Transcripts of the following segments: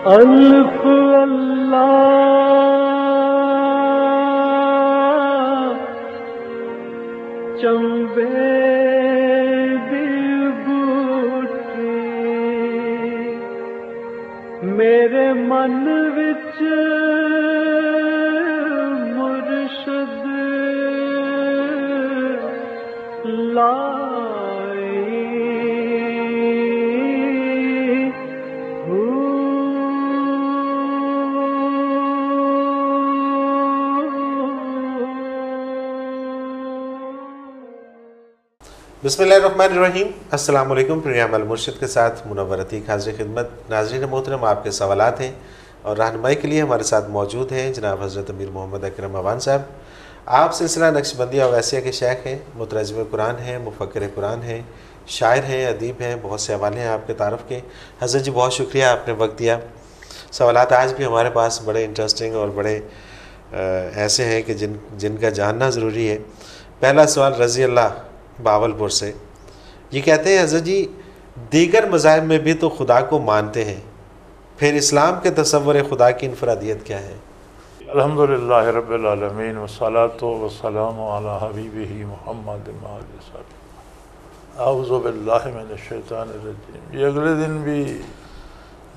الف اللہ چمبے دی بوٹی میرے من وچ مرشد لائی بسم اللہ الرحمن الرحیم۔ السلام علیکم۔ پروگرام المرشد کے ساتھ منور عتیق حاضر خدمت۔ ناظرین محترم، آپ کے سوالات ہیں اور رہنمائی کے لیے ہمارے ساتھ موجود ہیں جناب حضرت امیر محمد اکرم اوان صاحب۔ آپ سلسلہ نقشبندیہ اویسیہ کے شیخ ہیں، مترجم قرآن ہیں، مفکر قرآن ہیں، شاعر ہیں، ادیب ہیں، بہت سے حوالے ہیں آپ کے تعارف کے۔ حضرت جی بہت شکریہ، آپ نے وقت دیا۔ سوالات آج بھی ہمارے پاس بڑے انٹرسٹنگ اور بڑے ایسے ہیں کہ جن کا جاننا ضروری ہے۔ پہلا سوال رضی اللہ باولپور سے، یہ کہتے ہیں حضرت جی دیگر مذاہب میں بھی تو خدا کو مانتے ہیں، پھر اسلام کے تصور خدا کی انفرادیت کیا ہے؟ الحمدللہ رب العالمین والصلاة والسلام علی حبیبہ محمد اعوذ باللہ من الشیطان الرجیم۔ یہ اگلے دن بھی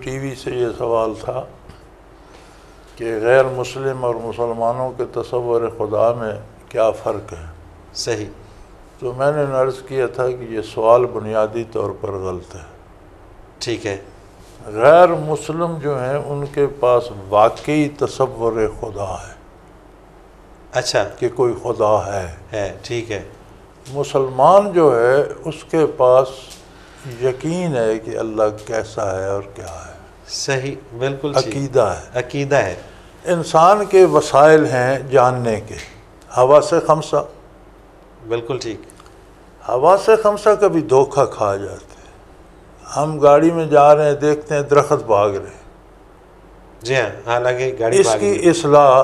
ٹی وی سے یہ سوال تھا کہ غیر مسلم اور مسلمانوں کے تصور خدا میں کیا فرق ہے؟ صحیح۔ تو میں نے عرض کیا تھا کہ یہ سوال بنیادی طور پر غلط ہے۔ ٹھیک ہے۔ غیر مسلم جو ہیں ان کے پاس واقعی تصور خدا ہے۔ اچھا، کہ کوئی خدا ہے۔ ٹھیک ہے۔ مسلمان جو ہے اس کے پاس یقین ہے کہ اللہ کیسا ہے اور کیا ہے۔ صحیح، بالکل عقیدہ ہے۔ عقیدہ ہے۔ انسان کے وسائل ہیں جاننے کے، حواس خمسہ۔ بالکل ٹھیک۔ حواس خمسہ کبھی دھوکہ کھا جاتے ہیں۔ ہم گاڑی میں جا رہے ہیں، دیکھتے ہیں درخت بھاگ رہے ہیں، جی ہاں، حالانکہ گاڑی اس کی اصلاح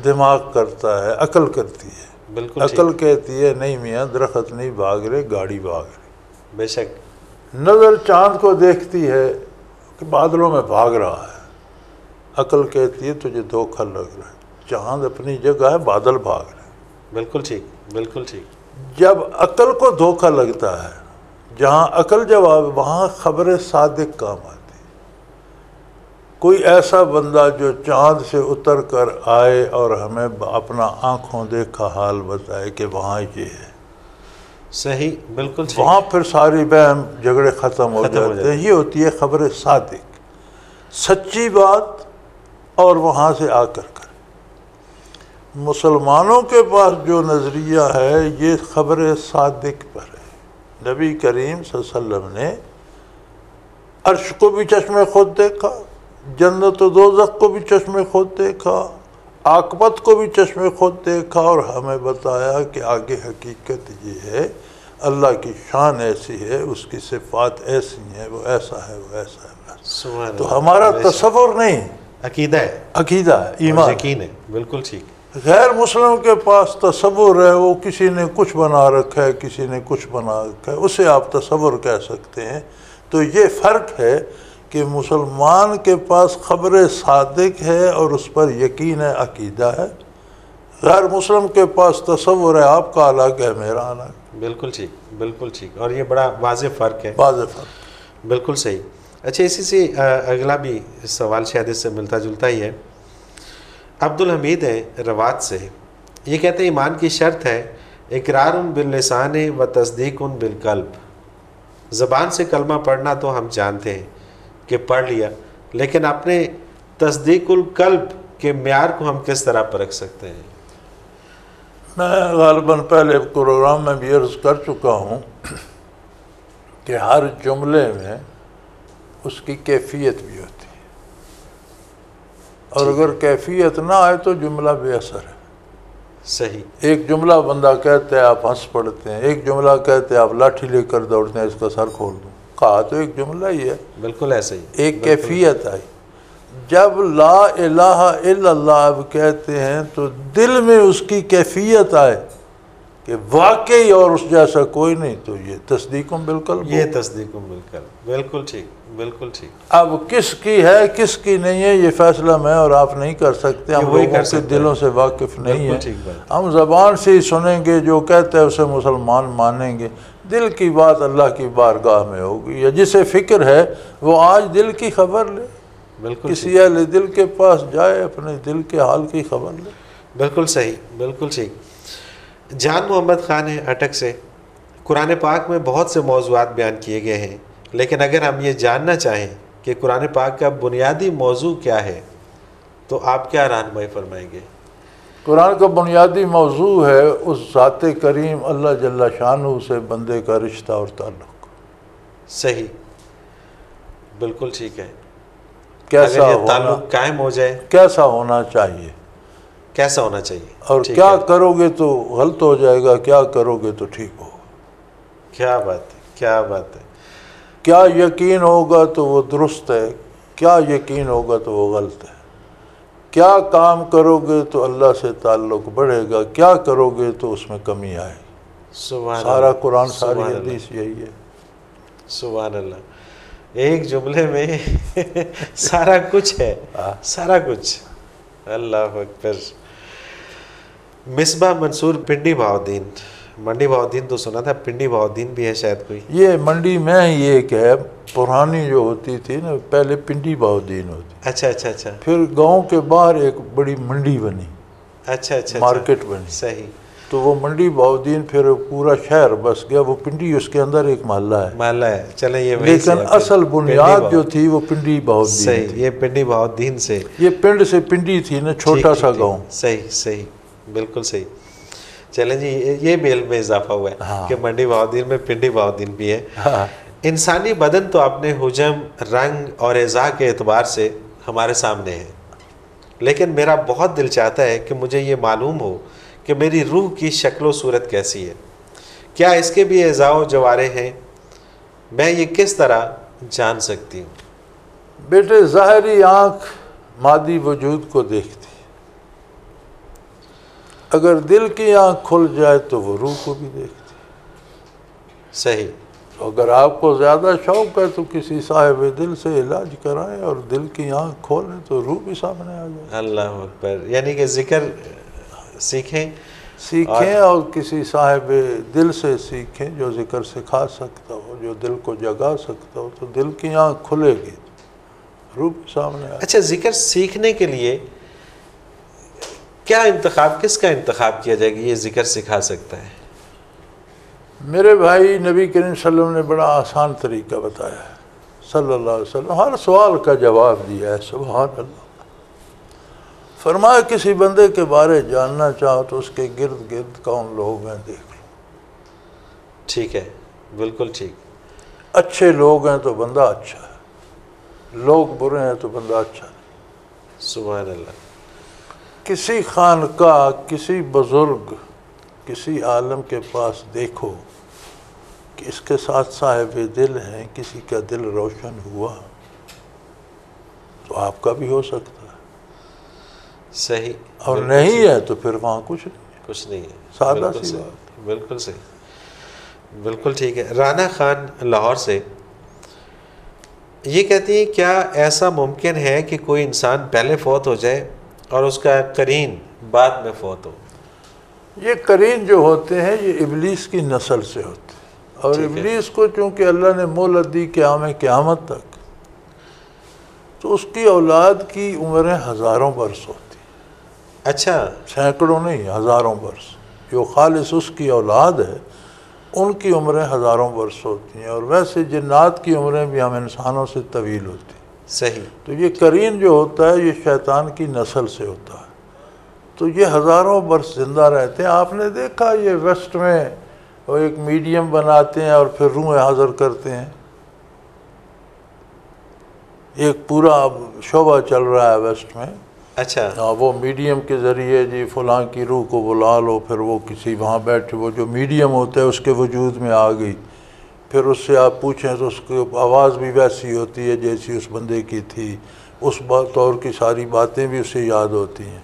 دماغ کرتا ہے، عقل کرتی ہے۔ بالکل عقل کہتی ہے نہیں میاں درخت نہیں بھاگ رہے، گاڑی بھاگ رہی۔ بے شک۔ نظر چاند کو دیکھتی ہے کہ بادلوں میں بھاگ رہا ہے، عقل کہتی ہے تجھے دھوکہ لگ رہا ہے، چاند اپنی جگہ ہے، بادل بھاگ رہے ہیں۔ بالکل ٹھیک، بالکل ٹھیک۔ جب عقل کو دھوکہ لگتا ہے، جہاں عقل جواب وہاں خبر صادق کام آتی ہے۔ کوئی ایسا بندہ جو چاند سے اتر کر آئے اور ہمیں اپنا آنکھوں دیکھا حال بتائے کہ وہاں یہ ہے، صحیح، بالکل ٹھیک۔ وہاں پھر ساری بہم جھگڑے ختم ہو جاتے ہیں۔ یہ ہوتی ہے خبر صادق، سچی بات، اور وہاں سے آ کر مسلمانوں کے پاس جو نظریہ ہے یہ خبر صادق پر ہے۔ نبی کریم صلی اللہ علیہ وسلم نے عرش کو بھی چشم خود دیکھا، جنت و دوزخ کو بھی چشم خود دیکھا، عاقبت کو بھی چشم خود دیکھا، اور ہمیں بتایا کہ آگے حقیقت یہ ہے، اللہ کی شان ایسی ہے، اس کی صفات ایسی ہیں، وہ ایسا ہے، وہ ایسا ہے۔ تو ہمارا تصور نہیں، عقیدہ ہے، عقیدہ ہے، ایمان، یقین ہے۔ بالکل ٹھیک۔ غیر مسلم کے پاس تصور ہے، وہ کسی نے کچھ بنا رکھا ہے، کسی نے کچھ بنا رکھا ہے، اسے آپ تصور کہہ سکتے ہیں۔ تو یہ فرق ہے کہ مسلمان کے پاس خبر صادق ہے اور اس پر یقین ہے، عقیدہ ہے۔ غیر مسلم کے پاس تصور ہے، آپ کا الگ ہے، میرا الگ۔ بالکل ٹھیک، بالکل ٹھیک، اور یہ بڑا واضح فرق ہے۔ واضح فرق۔ بالکل صحیح۔ اچھا، اسی سے اگلا بھی سوال شاید اس سے ملتا جلتا ہی ہے۔ عبد الحمید ہے روات سے، یہ کہتے ہیں ایمان کی شرط ہے اقرار باللسان و تصدیق بالقلب۔ زبان سے کلمہ پڑھنا تو ہم جانتے ہیں کہ پڑھ لیا، لیکن اپنے تصدیق القلب کے معیار کو ہم کس طرح پرکھ سکتے ہیں؟ میں غالباً پہلے پروگرام میں بھی عرض کر چکا ہوں کہ ہر جملے میں اس کی کیفیت بھی ہوتی ہے، اور اگر کیفیت نہ آئے تو جملہ بے اثر ہے۔ صحیح۔ ایک جملہ بندہ کہتے ہیں آپ ہنس پڑتے ہیں، ایک جملہ کہتے ہیں آپ لاٹھی لے کر دوڑتے ہیں اس کا سر کھول دوں، کہا تو ایک جملہ ہی ہے، بالکل ایسے ہی، ایک کیفیت آئی۔ جب لا الہ الا اللہ اب کہتے ہیں تو دل میں اس کی کیفیت آئے کہ واقعی اور اس جیسا کوئی نہیں، تو یہ تصدیق بالکل، یہ تصدیق بالکل، بالکل ٹھیک، بالکل ٹھیک۔ اب کس کی ہے کس کی نہیں ہے یہ فیصلہ میں اور آپ نہیں کر سکتے، ہم لوگوں کے دلوں سے واقف نہیں ہیں۔ ہم زبان سے ہی سنیں گے، جو کہتے ہیں اسے مسلمان مانیں گے، دل کی بات اللہ کی بارگاہ میں ہوگی، یا جسے فکر ہے وہ آج دل کی خبر لے، بالکل کسی اہل دل کے پاس جائے، اپنے دل کے حال کی خبر لے۔ بالکل صحیح، بالکل ٹھیک۔ جان محمد خان ہے اٹک سے، قرآن پاک میں بہت سے موضوعات بیان کیے گئے ہیں، لیکن اگر ہم یہ جاننا چاہیں کہ قرآن پاک کا بنیادی موضوع کیا ہے تو آپ کیا رہنمائی فرمائیں گے؟ قرآن کا بنیادی موضوع ہے اس ذات کریم اللہ جل شانہ سے بندے کا رشتہ اور تعلق۔ صحیح، بالکل ٹھیک ہے۔ کیسا اگر یہ تعلق قائم ہو جائے، کیسا ہونا چاہیے، کیسا ہونا چاہیے، اور کیا کرو گے تو غلط ہو جائے گا، کیا کرو گے تو ٹھیک ہوگا۔ کیا بات ہے، کیا بات ہے۔ کیا یقین ہوگا تو وہ درست ہے، کیا یقین ہوگا تو وہ غلط ہے۔ کیا کام کرو گے تو اللہ سے تعلق بڑھے گا، کیا کرو گے تو اس میں کمی آئے گی۔ سبحان سارا اللہ، قرآن سبحان ساری اللہ، حدیث یہی ہے۔ سبحان اللہ، ایک جملے میں سارا کچھ ہے، سارا کچھ۔ اللہ اکبر۔ مصباح منصور پنڈی بہاؤدین، منڈی بہاؤدین تو سنا تھا، پنڈی بہاؤدین بھی ہے شاید کوئی؟ یہ منڈی میں ہی ایک ہے، پرانی جو ہوتی تھی نا، پہلے پنڈی بہاؤدین ہوتی، اچھا اچھا اچھا، پھر گاؤں کے باہر ایک بڑی منڈی بنی، اچھا اچھا، مارکیٹ بنی، صحیح۔ تو وہ منڈی بہاؤدین پھر پورا شہر بس گیا، وہ پنڈی اس کے اندر ایک محلہ ہے، محلہ ہے، چلیں یہ وہیں سے لیکن ہے، اصل بنیاد جو تھی وہ پنڈی بہاؤدین صحیح، تھی۔ یہ پنڈی بہاؤدین سے، یہ پنڈ سے پنڈی تھی نا، چھوٹا سا گاؤں۔ صحیح صحیح، بالکل صحیح۔ چلیں جی، یہ بھی علم میں اضافہ ہوا ہے کہ منڈی بہاؤدین میں پنڈی بہاؤدین بھی ہے۔ انسانی بدن تو اپنے حجم، رنگ اور اعضاء کے اعتبار سے ہمارے سامنے ہے، لیکن میرا بہت دل چاہتا ہے کہ مجھے یہ معلوم ہو کہ میری روح کی شکل و صورت کیسی ہے، کیا اس کے بھی اعضاء و جوارے ہیں، میں یہ کس طرح جان سکتی ہوں؟ بیٹے، ظاہری آنکھ مادی وجود کو دیکھتی، اگر دل کی آنکھ کھل جائے تو وہ روح کو بھی دیکھتی۔ صحیح۔ اگر آپ کو زیادہ شوق ہے تو کسی صاحب دل سے علاج کرائیں اور دل کی آنکھ کھولیں تو روح بھی سامنے آ جائے۔ اللہ اکبر، یعنی کہ ذکر سیکھیں اور کسی صاحب دل سے سیکھیں جو ذکر سکھا سکتا ہو، جو دل کو جگا سکتا ہو، تو دل کی آنکھ کھلے گی، روح بھی سامنے آ جائے۔ اچھا، ذکر سیکھنے کے لیے کیا انتخاب، کس کا انتخاب کیا جائے گا یہ ذکر سکھا سکتا ہے؟ میرے بھائی، نبی کریم صلی اللہ علیہ وسلم نے بڑا آسان طریقہ بتایا ہے، صلی اللہ علیہ وسلم، ہر سوال کا جواب دیا ہے، سبحان اللہ۔ فرمایا کسی بندے کے بارے جاننا چاہو تو اس کے گرد گرد کون لوگ ہیں دیکھ لو۔ ٹھیک ہے، بالکل ٹھیک۔ اچھے لوگ ہیں تو بندہ اچھا ہے، لوگ برے ہیں تو بندہ اچھا نہیں۔ سبحان اللہ۔ کسی خانقاہ، کسی بزرگ، کسی عالم کے پاس دیکھو کہ اس کے ساتھ صاحب دل ہیں، کسی کا دل روشن ہوا تو آپ کا بھی ہو سکتا ہے، صحیح۔ اور نہیں ہے تو پھر وہاں کچھ نہیں ہے، سادہ سی بات۔ بالکل صحیح، بالکل ٹھیک ہے۔ رانا خان لاہور سے یہ کہتی ہیں، کیا ایسا ممکن ہے کہ کوئی انسان پہلے فوت ہو جائے اور اس کا قرین بعد میں فوت ہو؟ یہ قرین جو ہوتے ہیں یہ ابلیس کی نسل سے ہوتے ہیں، اور ابلیس کو چونکہ اللہ نے مہلت دی قیامت تک، تو اس کی اولاد کی عمریں ہزاروں برس ہوتی ہیں۔ اچھا، سینکڑوں نہیں، ہزاروں برس۔ جو خالص اس کی اولاد ہے ان کی عمریں ہزاروں برس ہوتی ہیں، اور ویسے جنات کی عمریں بھی ہم انسانوں سے طویل ہوتی ہیں۔ صحیح۔ تو یہ قرین جو ہوتا ہے یہ شیطان کی نسل سے ہوتا ہے، تو یہ ہزاروں برس زندہ رہتے ہیں۔ آپ نے دیکھا یہ ویسٹ میں وہ ایک میڈیم بناتے ہیں اور پھر روح حاضر کرتے ہیں، ایک پورا شعبہ چل رہا ہے ویسٹ میں۔ اچھا، وہ میڈیم کے ذریعے جی فلاں کی روح کو بلا لو، پھر وہ کسی وہاں بیٹھے، وہ جو میڈیم ہوتا ہے اس کے وجود میں آ گئی، پھر اس سے آپ پوچھیں تو اس کی آواز بھی ویسی ہوتی ہے جیسی اس بندے کی تھی، اس طور کی ساری باتیں بھی اسے یاد ہوتی ہیں۔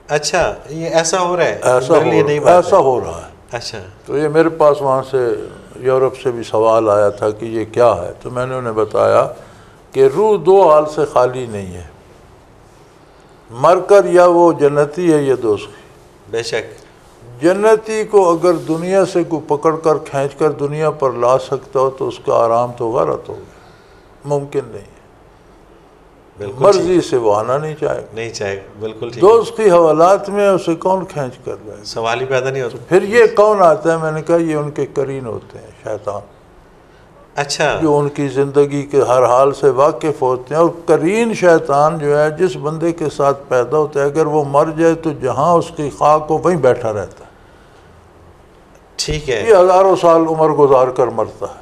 اچھا، یہ ایسا ہو رہا ہے؟ ایسا ہو رہا ہے۔ اچھا تو یہ میرے پاس وہاں سے یورپ سے بھی سوال آیا تھا کہ یہ کیا ہے، تو میں نے انہیں بتایا کہ روح دو حال سے خالی نہیں ہے، مر کر یا وہ جنتی ہے یا دوزخی۔ بے شک جنتی کو اگر دنیا سے کوئی پکڑ کر کھینچ کر دنیا پر لا سکتا ہو تو اس کا آرام تو غلط ہو گیا، ممکن نہیں ہے، بالکل مرضی سے وہ آنا نہیں چاہے گا۔ نہیں چاہے گا، بالکل ٹھیک، دوزخی حوالات میں اسے کون کھینچ کر لائے گا؟ سوال ہی پیدا نہیں ہوتا۔ پھر یہ کون آتا ہے؟ میں نے کہا یہ ان کے قرین ہوتے ہیں، شیطان، اچھا جو ان کی زندگی کے ہر حال سے واقف ہوتے ہیں۔ اور قرین شیطان جو ہے جس بندے کے ساتھ پیدا ہوتا ہے، اگر وہ مر جائے تو جہاں اس کی خاک ہو وہیں بیٹھا رہتا ہے، ٹھیک ہے۔ یہ ہزاروں سال عمر گزار کر مرتا ہے۔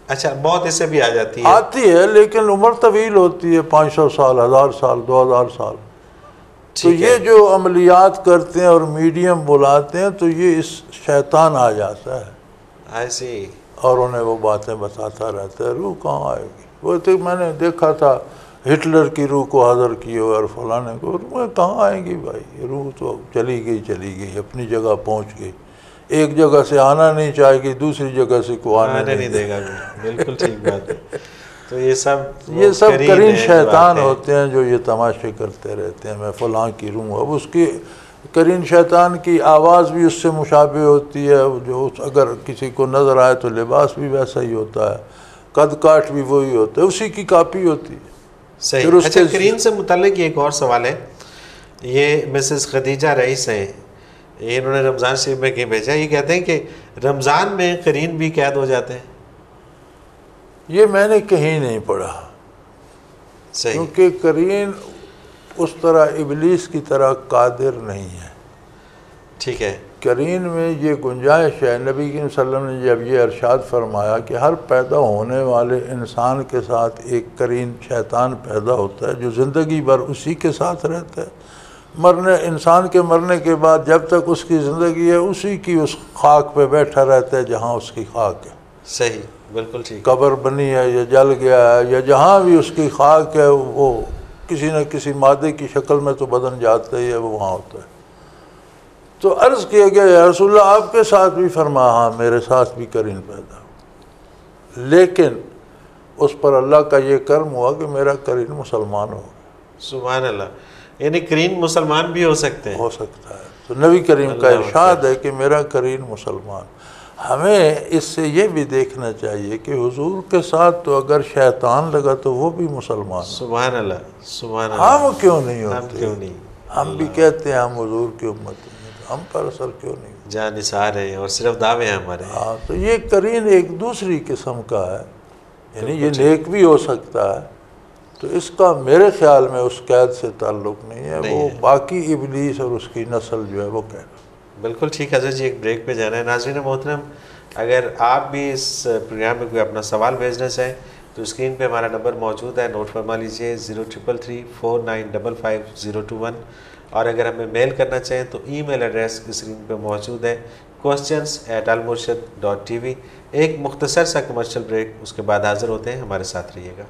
اچھا موت اس سے بھی آ جاتی ہے؟ آتی ہے لیکن عمر طویل ہوتی ہے، 500 سال، 1000 سال، 2000 سال۔ تو ٹھیک ہے، یہ جو عملیات کرتے ہیں اور میڈیم بلاتے ہیں تو یہ اس شیطان آ جاتا ہے ایسی اور انہیں وہ باتیں بتاتا رہتا ہے، روح کہاں آئے گی؟ وہ تو میں نے دیکھا تھا ہٹلر کی روح کو حاضر کیے اور فلانے کو، روح کہاں آئیں گی بھائی؟ روح تو چلی گئی، اپنی جگہ پہنچ گئی، ایک جگہ سے آنا نہیں چاہے گی، دوسری جگہ سے کو آنے نہیں دے گا، بالکل ٹھیک بات ہے۔ تو یہ سب قرین شیطان ہوتے ہیں جو یہ تماشے کرتے رہتے ہیں، میں فلاں کی روح۔ اب اس کی قرین شیطان کی آواز بھی اس سے مشابہ ہوتی ہے، جو اگر کسی کو نظر آئے تو لباس بھی ویسا ہی ہوتا ہے، قد کاٹ بھی وہی ہوتا ہے، اسی کی کاپی ہوتی ہے۔ صحیح۔ اچھا قرین سے متعلق ایک اور سوال ہے، یہ مسز خدیجہ رئیس ہیں، یہ انہوں نے رمضان شریف میں بھیجا، یہ کہتے ہیں کہ رمضان میں قرین بھی قید ہو جاتے ہیں؟ یہ میں نے کہیں نہیں پڑھا، صحیح، کیونکہ قرین اس طرح ابلیس کی طرح قادر نہیں ہے۔ ٹھیک ہے، قرین میں یہ گنجائش ہے، نبی کریم صلی اللہ علیہ وسلم نے جب یہ ارشاد فرمایا کہ ہر پیدا ہونے والے انسان کے ساتھ ایک قرین شیطان پیدا ہوتا ہے جو زندگی بھر اسی کے ساتھ رہتا ہے، انسان کے مرنے کے بعد جب تک اس کی زندگی ہے اسی کی اس خاک پہ بیٹھا رہتا ہے جہاں اس کی خاک ہے۔ صحیح، بالکل ٹھیک، قبر بنی ہے یا جل گیا ہے یا جہاں بھی اس کی خاک ہے وہ کسی نہ کسی مادے کی شکل میں تو بدن جاتا ہی ہے، وہ وہاں ہوتا ہے۔ تو عرض کیا گیا یا رسول اللہ آپ کے ساتھ بھی فرمایا، ہاں میرے ساتھ بھی قرین پیدا ہو، لیکن اس پر اللہ کا یہ کرم ہوا کہ میرا قرین مسلمان ہو گیا۔ سبحان اللہ، یعنی قرین مسلمان بھی ہو سکتے ہیں؟ ہو سکتا ہے۔ تو نبی کریم کا ارشاد ہے کہ میرا قرین مسلمان۔ ہمیں اس سے یہ بھی دیکھنا چاہیے کہ حضور کے ساتھ تو اگر شیطان لگا تو وہ بھی مسلمان۔ سبحان اللہ، سبحان اللہ، ہم کیوں نہیں ہم ہوتے؟ کیوں نہیں؟ ہم بھی کہتے ہیں ہم حضور کی امت ہیں، ہم پر اثر کیوں نہیں؟ جان نثار ہیں اور صرف دعوے ہیں ہمارے۔ ہاں، تو یہ قرین ایک دوسری قسم کا ہے، یعنی یہ نیک بھی ہو سکتا ہے، تو اس کا میرے خیال میں اس قید سے تعلق نہیں ہے، وہ باقی ابلیس اور اس کی نسل جو ہے وہ قید۔ بالکل ٹھیک ہے حضرت جی، ایک بریک پہ جانا ہے۔ ناظرین محترم، اگر آپ بھی اس پروگرام میں کوئی اپنا سوال بھیجنا چاہیں تو اسکرین پہ ہمارا نمبر موجود ہے، نوٹ فرما لیجئے 0333495521، اور اگر ہمیں میل کرنا چاہیں تو ای میل ایڈریس اسکرین پہ موجود ہے questions@almurshid.tv۔ ایک مختصر سا کمرشل بریک، اس کے بعد حاضر ہوتے ہیں، ہمارے ساتھ رہیے گا۔